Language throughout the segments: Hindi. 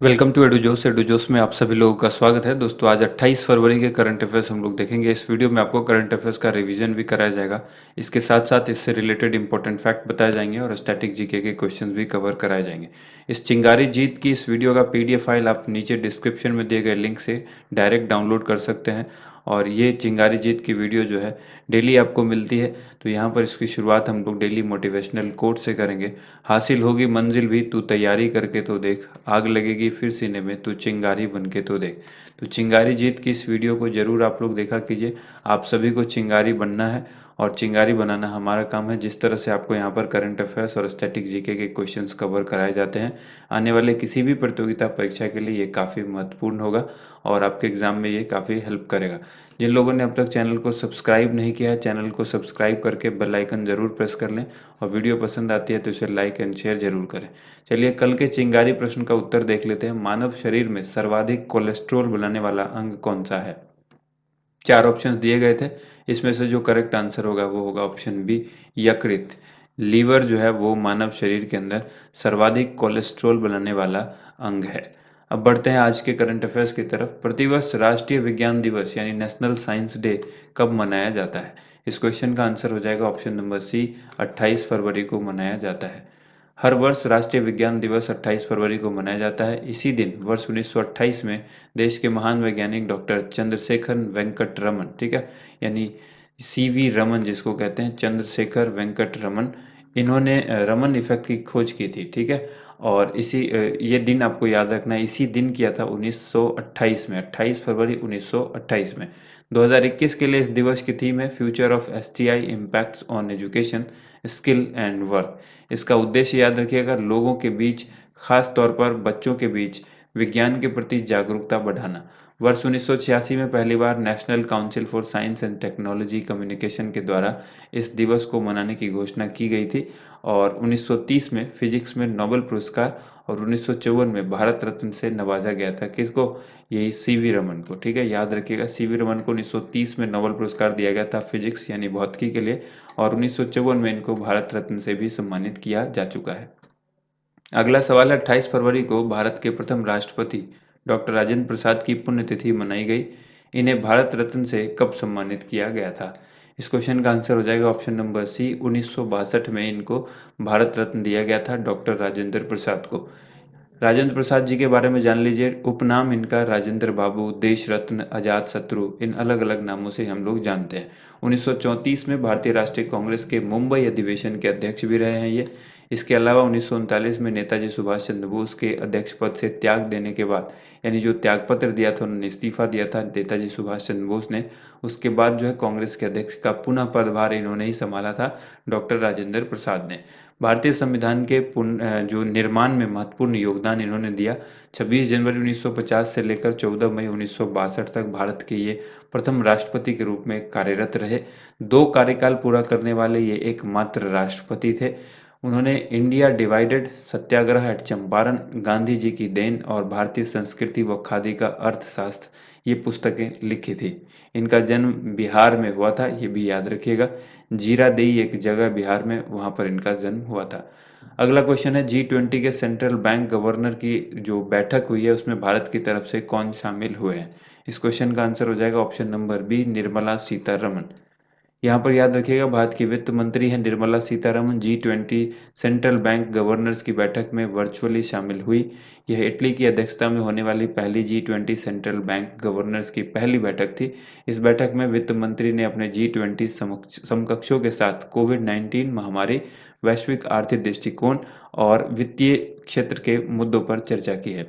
Welcome to एडुजोस। एडुजोस में आप सभी लोगों का स्वागत है। दोस्तों आज 28 फरवरी के करंट अफेयर्स हम लोग देखेंगे। इस वीडियो में आपको करंट अफेयर्स का रिवीजन भी कराया जाएगा। इसके साथ साथ इससे रिलेटेड इंपॉर्टेंट फैक्ट बताए जाएंगे और स्टैटिक जीके के क्वेश्चंस भी कवर कराए जाएंगे। इस चिंगारी जीत की इस वीडियो का पीडीएफ फाइल आप नीचे डिस्क्रिप्शन में दिए गए लिंक से डायरेक्ट डाउनलोड कर सकते हैं। और ये चिंगारी जीत की वीडियो जो है डेली आपको मिलती है। तो यहाँ पर इसकी शुरुआत हम लोग डेली मोटिवेशनल कोट से करेंगे। हासिल होगी मंजिल भी, तू तैयारी करके तो देख, आग लगेगी फिर सीने में, तू चिंगारी बन के तो देख। तो चिंगारी जीत की इस वीडियो को जरूर आप लोग देखा कीजिए। आप सभी को चिंगारी बनना है और चिंगारी बनाना हमारा काम है। जिस तरह से आपको यहाँ पर करंट अफेयर्स और स्टैटिक जीके के क्वेश्चंस कवर कराए जाते हैं, आने वाले किसी भी प्रतियोगिता परीक्षा के लिए ये काफ़ी महत्वपूर्ण होगा और आपके एग्जाम में ये काफ़ी हेल्प करेगा। जिन लोगों ने अब तक चैनल को सब्सक्राइब नहीं किया है, चैनल को सब्सक्राइब करके बेल आइकन जरूर प्रेस कर लें और वीडियो पसंद आती है तो इसे लाइक एंड शेयर जरूर करें। चलिए कल के चिंगारी प्रश्न का उत्तर देख लेते हैं। मानव शरीर में सर्वाधिक कोलेस्ट्रॉल बनाने वाला अंग कौन सा है? चार ऑप्शंस दिए गए थे, इसमें से जो करेक्ट आंसर होगा वो होगा ऑप्शन बी, यकृत। लीवर जो है वो मानव शरीर के अंदर सर्वाधिक कोलेस्ट्रॉल बनाने वाला अंग है। अब बढ़ते हैं आज के करंट अफेयर्स की तरफ। प्रतिवर्ष राष्ट्रीय विज्ञान दिवस यानी नेशनल साइंस डे कब मनाया जाता है? इस क्वेश्चन का आंसर हो जाएगा ऑप्शन नंबर सी, 28 फरवरी को मनाया जाता है। हर वर्ष राष्ट्रीय विज्ञान दिवस 28 फरवरी को मनाया जाता है। इसी दिन वर्ष 1928 में देश के महान वैज्ञानिक डॉक्टर चंद्रशेखर वेंकट रमन, ठीक है, यानी सीवी रमन जिसको कहते हैं, चंद्रशेखर वेंकट रमन, इन्होंने रमन इफेक्ट की खोज की थी, ठीक है। और ये दिन आपको याद रखना है, इसी दिन किया था 1928 में, 28 फरवरी 1928 में। 2021 के लिए इस दिवस की थीम है future of STI impacts on education, skill and work. इसका उद्देश्य याद रखिएगा, लोगों के बीच, खास तौर पर बच्चों के बीच विज्ञान के प्रति जागरूकता बढ़ाना। वर्ष 1986 में पहली बार national council for science and technology communication के द्वारा इस दिवस को मनाने की घोषणा की गई थी। और 1930 में फिजिक्स में नोबेल पुरस्कार और 1954 में भारत रत्न से नवाजा गया था। किसको? यही सीवी रमन को, ठीक है, याद रखिएगा। सीवी रमन को 1930 में नोबेल पुरस्कार दिया गया था फिजिक्स यानी भौतिकी के लिए, और 1954 में इनको भारत रत्न से भी सम्मानित किया जा चुका है। अगला सवाल है, 28 फरवरी को भारत के प्रथम राष्ट्रपति डॉक्टर राजेंद्र प्रसाद की पुण्यतिथि मनाई गई। इन्हें भारत रत्न से कब सम्मानित किया गया था? इस क्वेश्चन का आंसर हो जाएगा ऑप्शन नंबर सी, 1962 में इनको भारत रत्न दिया गया था डॉक्टर राजेंद्र प्रसाद को। राजेंद्र प्रसाद जी के बारे में जान लीजिए। उपनाम इनका राजेंद्र बाबू, देश रत्न, अजात शत्रु, इन अलग अलग नामों से हम लोग जानते हैं। 1934 में भारतीय राष्ट्रीय कांग्रेस के मुंबई अधिवेशन के अध्यक्ष भी रहे हैं ये। इसके अलावा 1939 में नेताजी सुभाष चंद्र बोस के अध्यक्ष पद से त्याग देने के बाद, यानी जो त्यागपत्र दिया था, उन्होंने इस्तीफा दिया था नेताजी सुभाष चंद्र बोस ने, उसके बाद जो है कांग्रेस के अध्यक्ष का पुनः पदभार इन्होंने ही संभाला था, डॉक्टर राजेंद्र प्रसाद ने। भारतीय संविधान के जो निर्माण में महत्वपूर्ण योगदान इन्होंने दिया। 26 जनवरी 1950 से लेकर 14 मई 1962 तक भारत के ये प्रथम राष्ट्रपति के रूप में कार्यरत रहे। 2 कार्यकाल पूरा करने वाले ये एकमात्र राष्ट्रपति थे। उन्होंने इंडिया डिवाइडेड, सत्याग्रह एट चंपारण, गांधी जी की देन और भारतीय संस्कृति व खादी का अर्थशास्त्र, ये पुस्तकें लिखी थी। इनका जन्म बिहार में हुआ था, ये भी याद रखिएगा। जीरादेई एक जगह बिहार में, वहाँ पर इनका जन्म हुआ था। अगला क्वेश्चन है, G20 के सेंट्रल बैंक गवर्नर की जो बैठक हुई है उसमें भारत की तरफ से कौन शामिल हुए हैं? इस क्वेश्चन का आंसर हो जाएगा option number B, Nirmala Sitharaman. यहाँ पर याद रखिएगा, भारत की वित्त मंत्री हैं Nirmala Sitharaman. G20 central bank governors की बैठक में वर्चुअली शामिल हुई। यह इटली की अध्यक्षता में होने वाली पहली G20 सेंट्रल बैंक गवर्नर्स की पहली बैठक थी। इस बैठक में वित्त मंत्री ने अपने G20 समकक्षों के साथ कोविड-19 महामारी, वैश्विक आर्थिक दृष्टिकोण और वित्तीय क्षेत्र के मुद्दों पर चर्चा की है।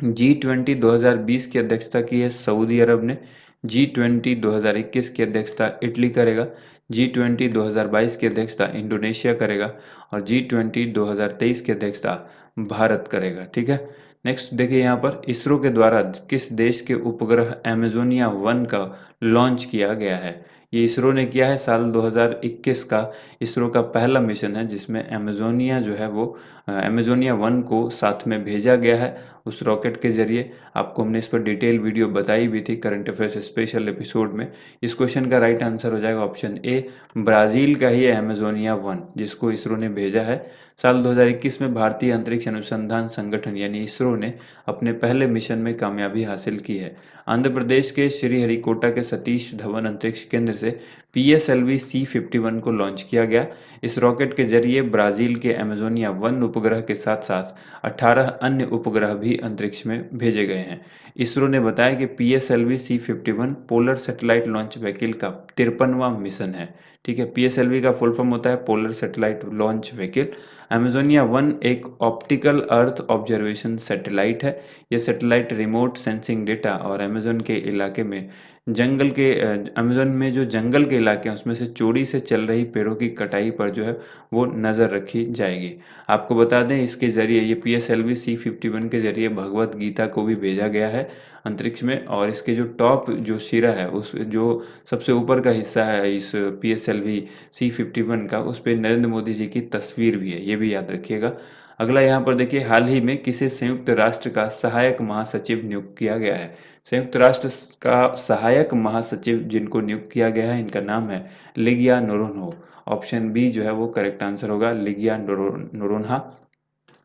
G20 2020 की अध्यक्षता की है सऊदी अरब ने। G20 2021 की अध्यक्षता इटली करेगा। G20 2022 की अध्यक्षता इंडोनेशिया करेगा और G20 2023 की अध्यक्षता भारत करेगा, ठीक है। नेक्स्ट देखिए, यहाँ पर इसरो के द्वारा किस देश के उपग्रह एमेजोनिया 1 का लॉन्च किया गया है? ये इसरो ने किया है। साल 2021 का इसरो का पहला मिशन है जिसमें एमेजोनिया जो है वो एमेजोनिया 1 को साथ में भेजा गया है। उस रॉकेट के जरिए आपको हमने इस पर डिटेल वीडियो बताई भी थी करंट अफेयर्स स्पेशल एपिसोड में। इस क्वेश्चन का राइट आंसर हो जाएगा ऑप्शन ए, ब्राज़ील का ही अमेजोनिया 1 जिसको इसरो ने भेजा है। साल 2021 में भारतीय अंतरिक्ष अनुसंधान संगठन यानी इसरो ने अपने पहले मिशन में कामयाबी हासिल की है। आंध्र प्रदेश के श्रीहरिकोटा के सतीश धवन अंतरिक्ष केंद्र से PSLV C-51 को लॉन्च किया गया। इस रॉकेट के जरिए ब्राज़ील के अमेजोनिया 1 उपग्रह के साथ-साथ 18 अन्य उपग्रह भी अंतरिक्ष में भेजे गए हैं। इसरो ने बताया कि PSLV C-51 polar satellite launch vehicle का 53वां मिशन है। ठीक है, PSLV का फुल फॉर्म होता है polar satellite launch vehicle. Amazonia 1 एक ऑप्टिकल अर्थ ऑब्जर्वेशन सैटेलाइट है। यह सैटेलाइट रिमोट सेंसिंग डेटा और अमेज़न के इलाके में अमेज़न में जो जंगल के इलाके हैं उसमें से चोरी से चल रही पेड़ों की कटाई पर जो है वो नज़र रखी जाएगी। आपको बता दें इसके ज़रिए ये PSLV C-51 के ज़रिए भगवत गीता को भी भेजा गया है अंतरिक्ष में, और इसके जो टॉप जो सिरा है उस जो सबसे ऊपर का हिस्सा है इस PSLV C-51 का, उस पे नरेंद्र मोदी जी की तस्वीर भी है, ये भी याद रखिएगा। अगला यहाँ पर देखिए, हाल ही में किसे संयुक्त राष्ट्र का सहायक महासचिव नियुक्त किया गया है? संयुक्त राष्ट्र का सहायक महासचिव जिनको नियुक्त किया गया है इनका नाम है लिगिया नोरोन्हो। ऑप्शन बी जो है वो करेक्ट आंसर होगा, लिगिया नोरोन्हा।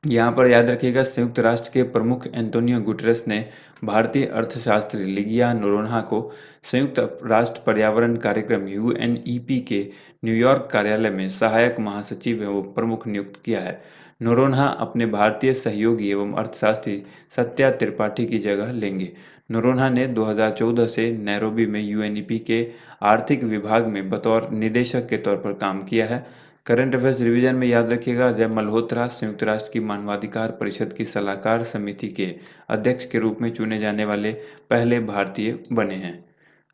यहाँ पर याद रखिएगा, संयुक्त राष्ट्र के प्रमुख एंटोनियो गुटेरेस ने भारतीय अर्थशास्त्री लिगिया नोरोन्हा को संयुक्त राष्ट्र पर्यावरण कार्यक्रम UNEP के न्यूयॉर्क कार्यालय में सहायक महासचिव एवं प्रमुख नियुक्त किया है। नोरोन्हा अपने भारतीय सहयोगी एवं अर्थशास्त्री सत्या त्रिपाठी की जगह लेंगे। नोरोन्हा ने 2014 से नैरोबी में UNEP के आर्थिक विभाग में बतौर निदेशक के तौर पर काम किया है। करंट अफेयर्स रिवीजन में याद रखिएगा, अजय मल्होत्रा संयुक्त राष्ट्र की मानवाधिकार परिषद की सलाहकार समिति के अध्यक्ष के रूप में चुने जाने वाले पहले भारतीय बने हैं।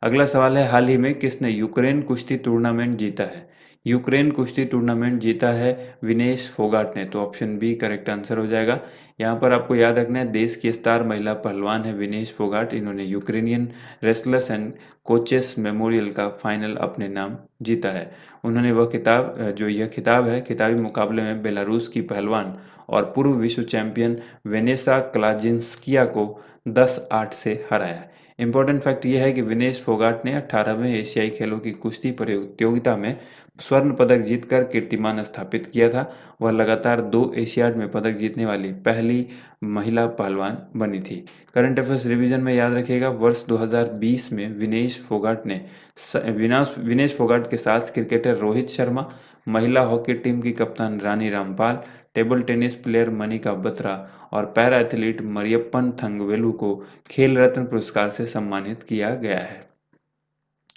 अगला सवाल है, हाल ही में किसने यूक्रेन कुश्ती टूर्नामेंट जीता है? यूक्रेन कुश्ती टूर्नामेंट जीता है विनेश फोगाट ने, तो ऑप्शन बी करेक्ट आंसर हो जाएगा। यहाँ पर आपको याद रखना है, देश की स्टार महिला पहलवान है विनेश फोगाट। इन्होंने Ukrainian wrestlers and coaches memorial का फाइनल अपने नाम जीता है। उन्होंने वह खिताब जो यह खिताब है खिताबी मुकाबले में बेलारूस की पहलवान और पूर्व विश्व चैंपियन वेनेसा क्लाजिंस्किया को 10-8 से हराया। इम्पोर्टेंट फैक्ट यह है कि विनेश फोगाट ने 18वें एशियाई खेलों की कुश्ती प्रतियोगिता में स्वर्ण पदक जीतकर कीर्तिमान स्थापित किया था। वह लगातार 2 एशियाड में पदक जीतने वाली पहली महिला पहलवान बनी थी। करंट अफेयर्स रिवीजन में याद रखिएगा, वर्ष 2020 में विनेश फोगाट के साथ क्रिकेटर रोहित शर्मा, महिला हॉकी टीम की कप्तान Rani Rampal, table tennis player Manika Batra और पैरा एथलीट मरियप्पन थंगवेलु को खेल रत्न पुरस्कार से सम्मानित किया गया है।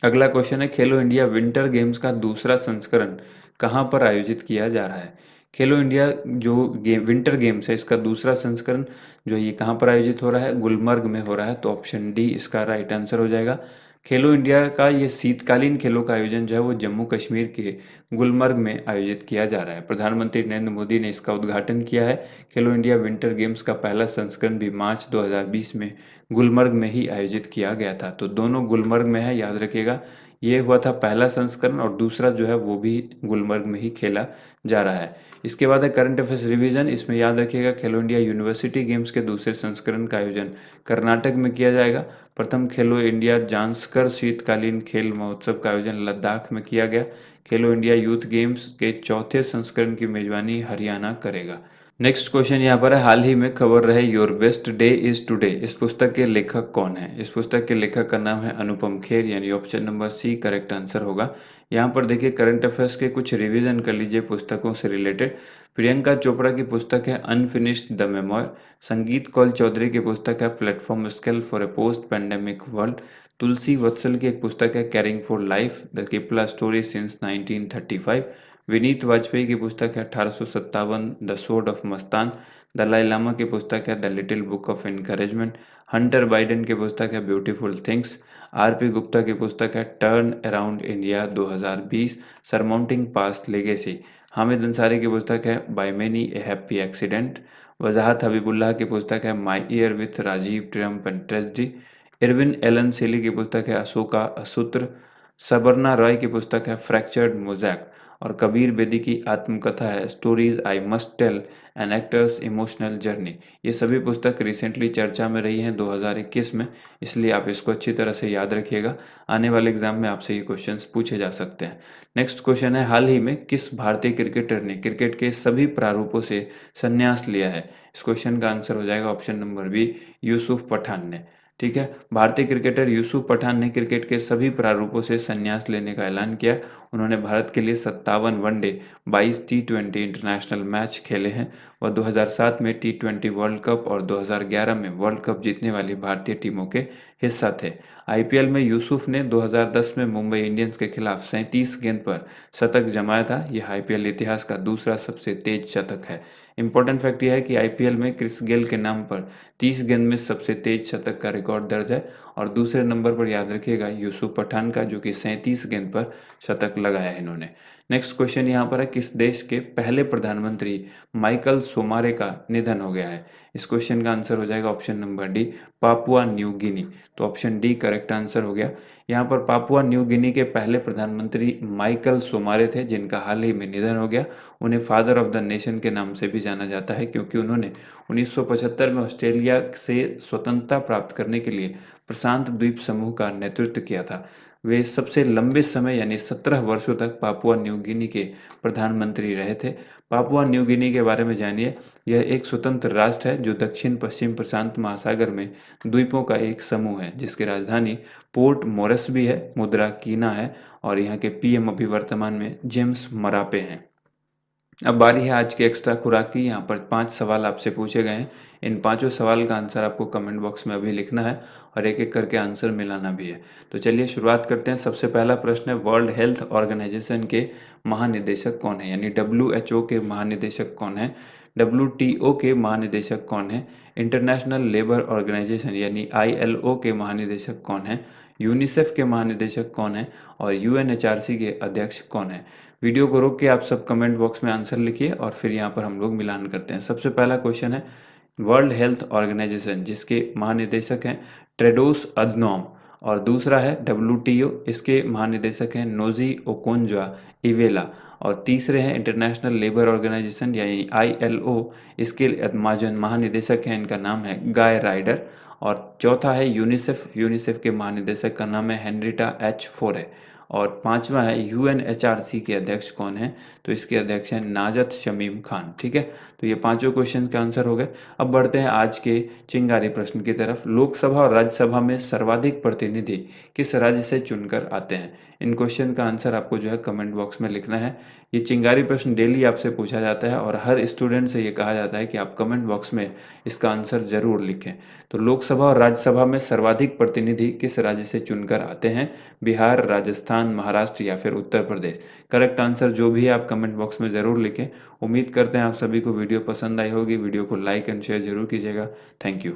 अगला क्वेश्चन है, खेलो इंडिया विंटर गेम्स का दूसरा संस्करण कहाँ पर आयोजित किया जा रहा है? खेलो इंडिया जो विंटर गेम्स है इसका दूसरा संस्करण जो ये कहाँ पर आयोजित हो रहा है? गुलमर्ग में हो रहा है, तो ऑप्शन डी इसका राइट आंसर हो जाएगा। खेलो इंडिया का ये शीतकालीन खेलों का आयोजन जो है वो जम्मू कश्मीर के गुलमर्ग में आयोजित किया जा रहा है। प्रधानमंत्री नरेंद्र मोदी ने इसका उद्घाटन किया है। खेलो इंडिया विंटर गेम्स का पहला संस्करण भी मार्च 2020 में गुलमर्ग में ही आयोजित किया गया था, तो दोनों गुलमर्ग में है, याद रखिएगा। ये हुआ था पहला संस्करण और दूसरा जो है वो भी गुलमर्ग में ही खेला जा रहा है। इसके बाद है करंट अफेयर्स रिवीजन। इसमें याद रखिएगा, खेलो इंडिया यूनिवर्सिटी गेम्स के दूसरे संस्करण का आयोजन कर्नाटक में किया जाएगा। प्रथम खेलो इंडिया जांस्कर शीतकालीन खेल महोत्सव का आयोजन लद्दाख में किया गया। खेलो इंडिया यूथ गेम्स के चौथे संस्करण की मेजबानी हरियाणा करेगा। नेक्स्ट क्वेश्चन यहाँ पर है, हाल ही में खबर रहे your best day is today, इस पुस्तक के लेखक कौन है? इस पुस्तक के लेखक का नाम है अनुपम खेर, यानी option number C correct answer होगा। यहाँ पर देखिए करंट अफेयर्स के कुछ रिवीजन कर लीजिए पुस्तकों से रिलेटेड। प्रियंका चोपड़ा की पुस्तक है अनफिनिश्ड द मेमोर। संगीत कौल चौधरी की पुस्तक है platform skill for a post pandemic world. Tulsi Vatsal की एक पुस्तक है caring for life the Cipla story since 1935। Vineet Vajpayee की पुस्तक है 1857 the sword of Mastan. Dalai Lama की पुस्तक है the little book of encouragement. Hunter Biden की पुस्तक है ब्यूटीफुल थिंग्स। आरपी गुप्ता की पुस्तक है turn around India 2020 surmounting past legacy. Hamid Ansari की पुस्तक है by many a happy accident. Wajahat Habibullah की पुस्तक है my year with Rajiv triumph and tragedy. Irwin Allan Sealy की पुस्तक है अशोका असूत्र। सबरना रॉय की पुस्तक है फ्रैक्चर्ड मोजैक। और कबीर बेदी की आत्मकथा है stories I must tell an actor's emotional journey. ये सभी पुस्तक रिसेंटली चर्चा में रही हैं 2021 में, इसलिए आप इसको अच्छी तरह से याद रखिएगा। आने वाले एग्जाम में आपसे ये क्वेश्चंस पूछे जा सकते हैं। नेक्स्ट क्वेश्चन है, हाल ही में किस भारतीय क्रिकेटर ने क्रिकेट के सभी प्रारूपों से संन्यास लिया है? इस क्वेश्चन का आंसर हो जाएगा option number B, Yusuf Pathan ने। ठीक है, भारतीय क्रिकेटर यूसुफ पठान ने क्रिकेट के सभी प्रारूपों से संन्यास लेने का ऐलान किया। उन्होंने भारत के लिए 57 वनडे, 22 टी20 इंटरनेशनल मैच खेले हैं। वह 2007 में टी20 वर्ल्ड कप और 2011 में वर्ल्ड कप जीतने वाली भारतीय टीमों के हिस्सा थे। आईपीएल में यूसुफ ने 2010 में मुंबई इंडियंस के खिलाफ 37 गेंद पर शतक जमाया था। यह आईपीएल इतिहास का दूसरा सबसे तेज शतक है। इंपॉर्टेंट फैक्ट यह है कि आईपीएल में क्रिस गेल के नाम पर 30 गेंद में सबसे तेज शतक का रिकॉर्ड दर्ज है और दूसरे नंबर पर याद रखिएगा यूसुफ पठान का, जो कि 37 गेंद पर शतक लगाया है इन्होंने। नेक्स्ट क्वेश्चन यहाँ पर है, किस देश के पहले प्रधानमंत्री माइकल सोमारे का निधन हो गया है? इस क्वेश्चन का आंसर हो जाएगा option number D, Papua New Guinea. तो ऑप्शन डी करेक्ट आंसर हो गया। यहाँ पर पापुआ न्यू गिनी के पहले प्रधानमंत्री माइकल सोमारे थे, जिनका हाल ही में निधन हो गया। उन्हें फादर ऑफ द नेशन के नाम से भी जाना जाता है, क्योंकि उन्होंने 1975 में ऑस्ट्रेलिया से स्वतंत्रता प्राप्त करने के लिए प्रशांत द्वीप समूह का नेतृत्व किया था। वे सबसे लंबे समय यानी 17 वर्षों तक पापुआ न्यू गिनी के प्रधानमंत्री रहे थे। पापुआ न्यू गिनी के बारे में जानिए। यह एक स्वतंत्र राष्ट्र है जो दक्षिण पश्चिम प्रशांत महासागर में द्वीपों का एक समूह है, जिसकी राजधानी पोर्ट मोरेस्बी है, मुद्रा कीना है और यहाँ के पीएम अभी वर्तमान में जेम्स मरापे हैं। अब बारी है आज के एक्स्ट्रा खुराक की। यहाँ पर 5 सवाल आपसे पूछे गए हैं। इन पाँचों सवाल का आंसर आपको कमेंट बॉक्स में अभी लिखना है और एक-एक करके आंसर मिलाना भी है। तो चलिए शुरुआत करते हैं। सबसे पहला प्रश्न है, वर्ल्ड हेल्थ ऑर्गेनाइजेशन के महानिदेशक कौन है? यानी डब्ल्यूएचओ के महानिदेशक कौन है? डब्ल्यूटीओ के महानिदेशक कौन है? इंटरनेशनल लेबर ऑर्गेनाइजेशन यानी आईएलओ के महानिदेशक कौन है? यूनिसेफ के महानिदेशक कौन है? और यूएनएचआरसी के अध्यक्ष कौन है? वीडियो को रोक के आप सब कमेंट बॉक्स में आंसर लिखिए और फिर यहाँ पर हम लोग मिलान करते हैं। सबसे पहला क्वेश्चन है, वर्ल्ड हेल्थ ऑर्गेनाइजेशन जिसके महानिदेशक हैं टेड्रोस अधनॉम, और दूसरा है डब्ल्यूटीओ, इसके महानिदेशक हैं नोजी ओकोंजो इवेला, और तीसरे हैं इंटरनेशनल लेबर ऑर्गेनाइजेशन यानी आईएलओ, इसके महानिदेशक हैं, इनका नाम है गाय राइडर, और चौथा है यूनिसेफ, यूनिसेफ के महानिदेशक का नाम है हेनरिटा एच फोरे, और पांचवा है यूएनएचआरसी के अध्यक्ष कौन है? तो इसके अध्यक्ष हैं नाजत शमीम खान। ठीक है, तो ये पांचों क्वेश्चन के आंसर हो गए। अब बढ़ते हैं आज के चिंगारी प्रश्न की तरफ। लोकसभा और राज्यसभा में सर्वाधिक प्रतिनिधि किस राज्य से चुनकर आते हैं? इन क्वेश्चन का आंसर आपको जो है कमेंट बॉक्स में लिखना है। ये चिंगारी प्रश्न डेली आपसे पूछा जाता है और हर स्टूडेंट से ये कहा जाता है कि आप कमेंट बॉक्स में इसका आंसर जरूर लिखें। तो लोकसभा और राज्यसभा में सर्वाधिक प्रतिनिधि किस राज्य से चुनकर आते हैं? बिहार, राजस्थान, महाराष्ट्र या फिर उत्तर प्रदेश? करेक्ट आंसर जो भी है आप कमेंट बॉक्स में ज़रूर लिखें। उम्मीद करते हैं आप सभी को वीडियो पसंद आई होगी। वीडियो को लाइक एंड शेयर जरूर कीजिएगा। Thank you.